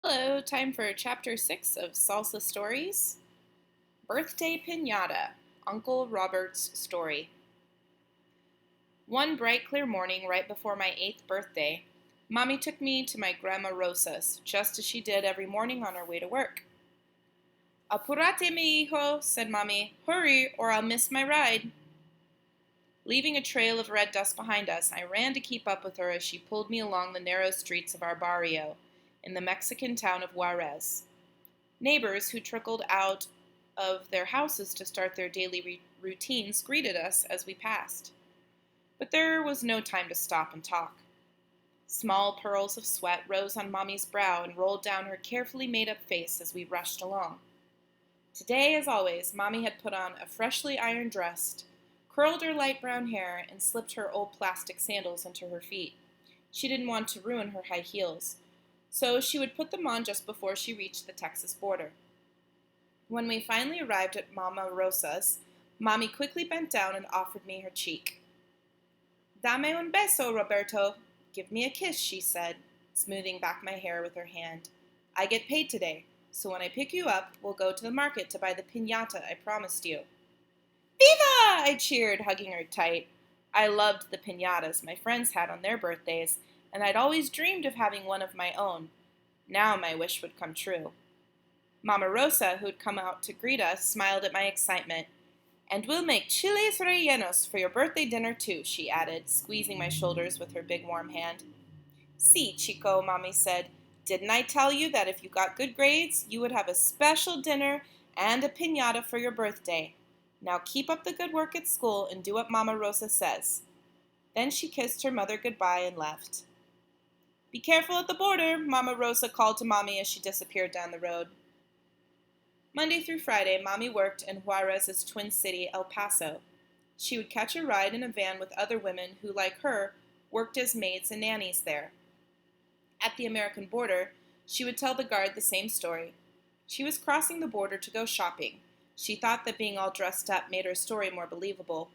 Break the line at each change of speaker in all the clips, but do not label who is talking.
Hello, time for Chapter 6 of Salsa Stories. Birthday Pinata, Uncle Robert's Story. One bright, clear morning right before my 8th birthday, Mommy took me to my Mamarosas, just as she did every morning on her way to work. Apurate, mi hijo, said Mommy. Hurry, or I'll miss my ride. Leaving a trail of red dust behind us, I ran to keep up with her as she pulled me along the narrow streets of our barrio, in the Mexican town of Juarez. Neighbors who trickled out of their houses to start their daily routines greeted us as we passed. But there was no time to stop and talk. Small pearls of sweat rose on Mommy's brow and rolled down her carefully made-up face as we rushed along. Today, as always, Mommy had put on a freshly ironed dress, curled her light brown hair, and slipped her old plastic sandals into her feet. She didn't want to ruin her high heels, so she would put them on just before she reached the Texas border. When we finally arrived at Mamarosas, Mommy quickly bent down and offered me her cheek. Dame un beso, Roberto. Give me a kiss, she said, smoothing back my hair with her hand. I get paid today, so when I pick you up, we'll go to the market to buy the pinata I promised you. Viva! I cheered, hugging her tight. I loved the pinatas my friends had on their birthdays, and I'd always dreamed of having one of my own. Now my wish would come true. Mamarosa, who'd come out to greet us, smiled at my excitement. And we'll make chiles rellenos for your birthday dinner, too, she added, squeezing my shoulders with her big warm hand. Si, Chico, Mommy said. Didn't I tell you that if you got good grades, you would have a special dinner and a piñata for your birthday? Now keep up the good work at school and do what Mama Rosa says. Then she kissed her mother goodbye and left. Be careful at the border, Mama Rosa called to Mommy as she disappeared down the road. Monday through Friday, Mommy worked in Juarez's twin city, El Paso. She would catch a ride in a van with other women who, like her, worked as maids and nannies there. At the American border, she would tell the guard the same story. She was crossing the border to go shopping. She thought that being all dressed up made her story more believable.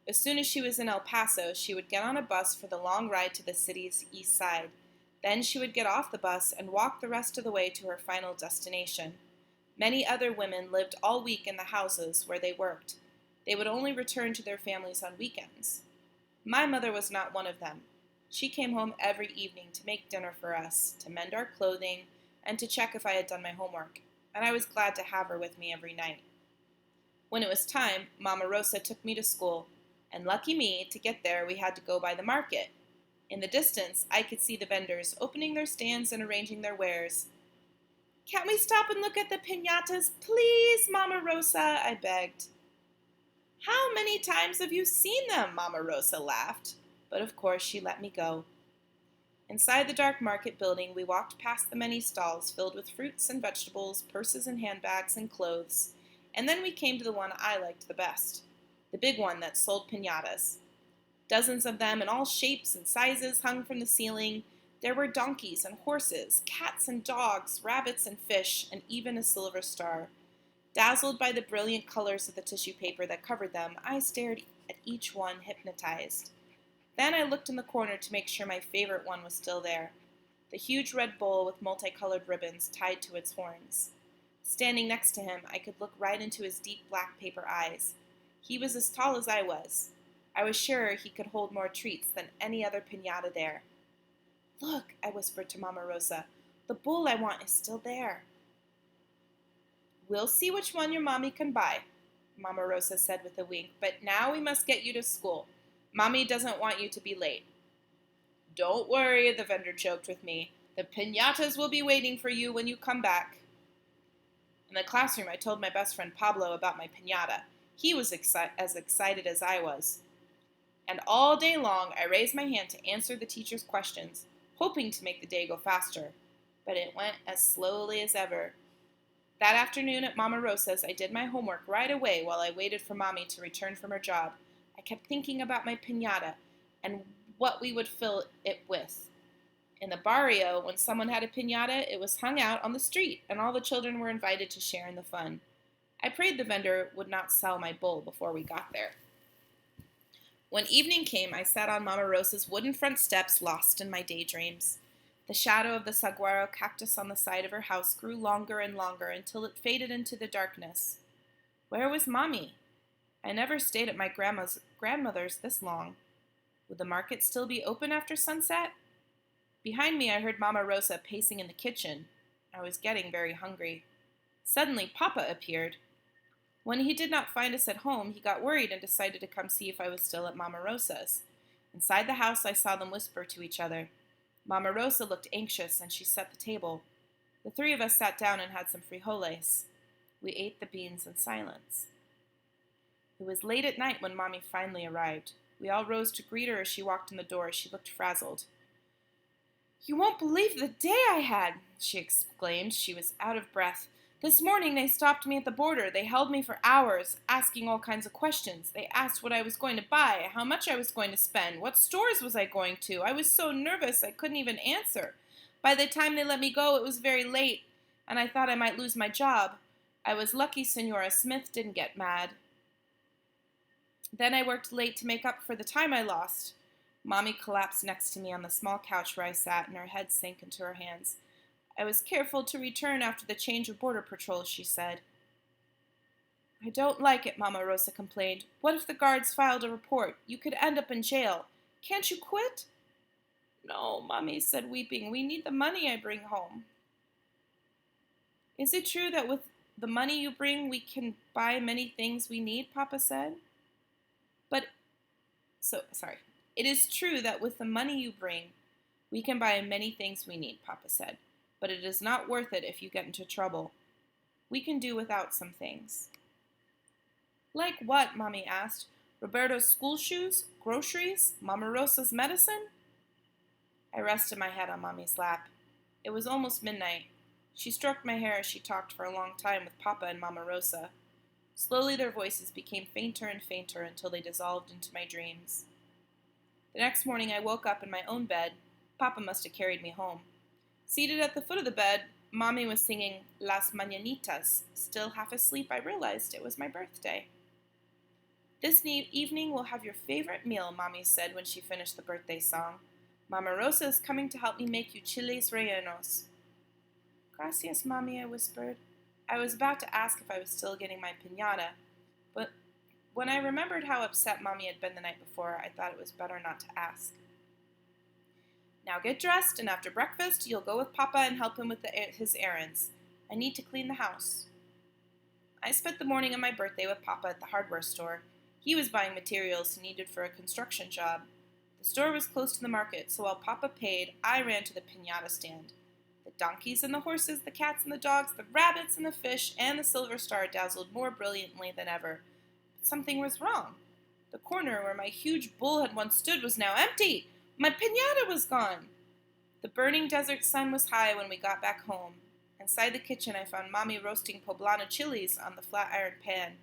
As soon as she was in El Paso, she would get on a bus for the long ride to the city's east side. Then she would get off the bus and walk the rest of the way to her final destination. Many other women lived all week in the houses where they worked. They would only return to their families on weekends. My mother was not one of them. She came home every evening to make dinner for us, to mend our clothing, and to check if I had done my homework, and I was glad to have her with me every night. When it was time, Mama Rosa took me to school, and lucky me, to get there we had to go by the market. In the distance, I could see the vendors opening their stands and arranging their wares. Can't we stop and look at the piñatas, please, Mama Rosa? I begged. How many times have you seen them? Mama Rosa laughed. But of course she let me go. Inside the dark market building, we walked past the many stalls filled with fruits and vegetables, purses and handbags and clothes, and then we came to the one I liked the best, the big one that sold piñatas. Dozens of them in all shapes and sizes hung from the ceiling. There were donkeys and horses, cats and dogs, rabbits and fish, and even a silver star. Dazzled by the brilliant colors of the tissue paper that covered them, I stared at each one, hypnotized. Then I looked in the corner to make sure my favorite one was still there, the huge red bull with multicolored ribbons tied to its horns. Standing next to him, I could look right into his deep black paper eyes. He was as tall as I was. I was sure he could hold more treats than any other piñata there. Look, I whispered to Mama Rosa. The bull I want is still there. We'll see which one your mommy can buy, Mama Rosa said with a wink, but now we must get you to school. Mommy doesn't want you to be late. Don't worry, the vendor joked with me. The piñatas will be waiting for you when you come back. In the classroom, I told my best friend Pablo about my piñata. He was as excited as I was. And all day long, I raised my hand to answer the teacher's questions, hoping to make the day go faster, but it went as slowly as ever. That afternoon at Mama Rosa's, I did my homework right away while I waited for Mommy to return from her job. I kept thinking about my piñata and what we would fill it with. In the barrio, when someone had a piñata, it was hung out on the street, and all the children were invited to share in the fun. I prayed the vendor would not sell my bull before we got there. When evening came, I sat on Mama Rosa's wooden front steps, lost in my daydreams. The shadow of the saguaro cactus on the side of her house grew longer and longer until it faded into the darkness. Where was Mommy? I never stayed at my grandmother's this long. Would the market still be open after sunset? Behind me, I heard Mama Rosa pacing in the kitchen. I was getting very hungry. Suddenly, Papa appeared. When he did not find us at home, he got worried and decided to come see if I was still at Mamarosas. Inside the house, I saw them whisper to each other. Mama Rosa looked anxious, and she set the table. The three of us sat down and had some frijoles. We ate the beans in silence. It was late at night when Mommy finally arrived. We all rose to greet her as she walked in the door. She looked frazzled. "You won't believe the day I had," she exclaimed. She was out of breath. "This morning they stopped me at the border. They held me for hours, asking all kinds of questions. They asked what I was going to buy, how much I was going to spend, what stores was I going to. I was so nervous I couldn't even answer. By the time they let me go, it was very late, and I thought I might lose my job. I was lucky Senora Smith didn't get mad. Then I worked late to make up for the time I lost." Mommy collapsed next to me on the small couch where I sat, and her head sank into her hands. "I was careful to return after the change of border patrol," she said. "I don't like it," Mama Rosa complained. "What if the guards filed a report? You could end up in jail. Can't you quit?" "No," Mommy said, weeping. "We need the money I bring home." "Is it true that with the money you bring, we can buy many things we need?" Papa said. "It is true that with the money you bring, we can buy many things we need," Papa said. "But it is not worth it if you get into trouble. We can do without some things." "Like what?" Mommy asked. "Roberto's school shoes? Groceries? Mama Rosa's medicine?" I rested my head on Mommy's lap. It was almost midnight. She stroked my hair as she talked for a long time with Papa and Mama Rosa. Slowly their voices became fainter and fainter until they dissolved into my dreams. The next morning I woke up in my own bed. Papa must have carried me home. Seated at the foot of the bed, Mommy was singing Las Mañanitas. Still half asleep, I realized it was my birthday. "This evening we'll have your favorite meal," Mommy said when she finished the birthday song. "Mama Rosa is coming to help me make you chiles rellenos." "Gracias, Mommy," I whispered. I was about to ask if I was still getting my piñata, but when I remembered how upset Mommy had been the night before, I thought it was better not to ask. "Now get dressed, and after breakfast, you'll go with Papa and help him with his errands. I need to clean the house." I spent the morning of my birthday with Papa at the hardware store. He was buying materials he needed for a construction job. The store was close to the market, so while Papa paid, I ran to the piñata stand. The donkeys and the horses, the cats and the dogs, the rabbits and the fish, and the silver star dazzled more brilliantly than ever. But something was wrong. The corner where my huge bull had once stood was now empty. My piñata was gone. The burning desert sun was high when we got back home. Inside the kitchen, I found Mommy roasting poblano chilies on the flat iron pan.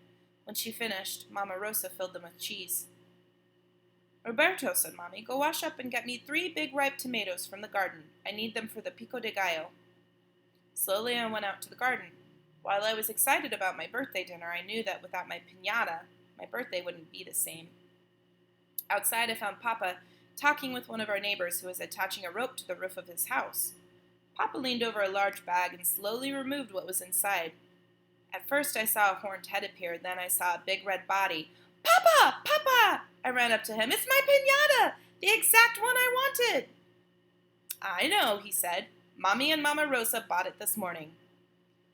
When she finished, Mama Rosa filled them with cheese. "Roberto," said Mommy, "go wash up and get me 3 big ripe tomatoes from the garden. I need them for the pico de gallo." Slowly I went out to the garden. While I was excited about my birthday dinner, I knew that without my piñata, my birthday wouldn't be the same. Outside, I found Papa talking with one of our neighbors who was attaching a rope to the roof of his house. Papa leaned over a large bag and slowly removed what was inside. At first I saw a horned head appear, then I saw a big red body. "Papa! Papa!" I ran up to him. "It's my piñata! The exact one I wanted!" "I know," he said. "Mommy and Mama Rosa bought it this morning."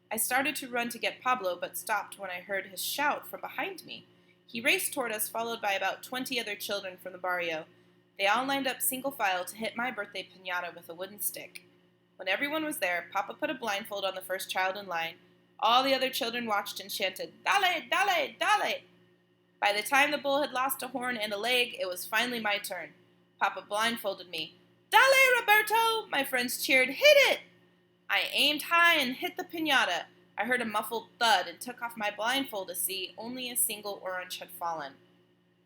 I started to run to get Pablo, but stopped when I heard his shout from behind me. He raced toward us, followed by about 20 other children from the barrio. They all lined up single file to hit my birthday piñata with a wooden stick. When everyone was there, Papa put a blindfold on the first child in line. All the other children watched and chanted, "Dale, dale, dale!" By the time the bull had lost a horn and a leg, it was finally my turn. Papa blindfolded me. "Dale, Roberto!" My friends cheered. "Hit it!" I aimed high and hit the piñata. I heard a muffled thud and took off my blindfold to see only a single orange had fallen.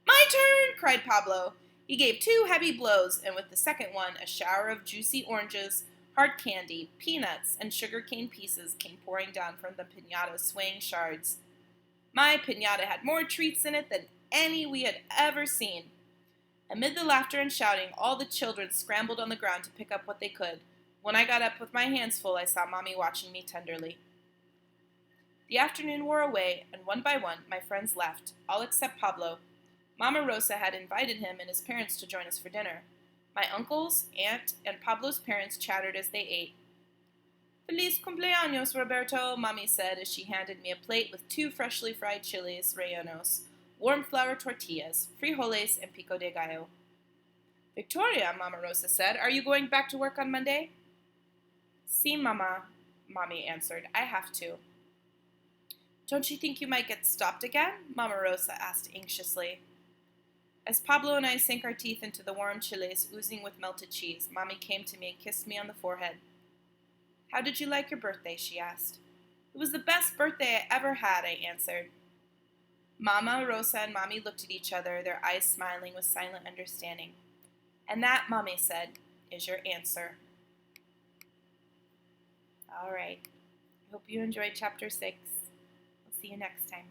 "My turn!" cried Pablo. He gave 2 heavy blows, and with the second one, a shower of juicy oranges, hard candy, peanuts, and sugarcane pieces came pouring down from the piñata's swaying shards. My piñata had more treats in it than any we had ever seen. Amid the laughter and shouting, all the children scrambled on the ground to pick up what they could. When I got up with my hands full, I saw Mommy watching me tenderly. The afternoon wore away, and one by one, my friends left, all except Pablo. Mamarosas had invited him and his parents to join us for dinner. My uncles, aunt, and Pablo's parents chattered as they ate. Feliz cumpleaños, Roberto, Mommy said as she handed me a plate with 2 freshly fried chiles rellenos, warm flour tortillas, frijoles, and pico de gallo. Victoria, Mamarosas said, are you going back to work on Monday? Si, Mama, Mommy answered. I have to. Don't you think you might get stopped again? Mamarosas asked anxiously. As Pablo and I sank our teeth into the warm chiles oozing with melted cheese, Mommy came to me and kissed me on the forehead. How did you like your birthday? She asked. It was the best birthday I ever had, I answered. Mama, Rosa, and Mommy looked at each other, their eyes smiling with silent understanding. And that, Mommy said, is your answer. All right. I hope you enjoyed Chapter 6. We'll see you next time.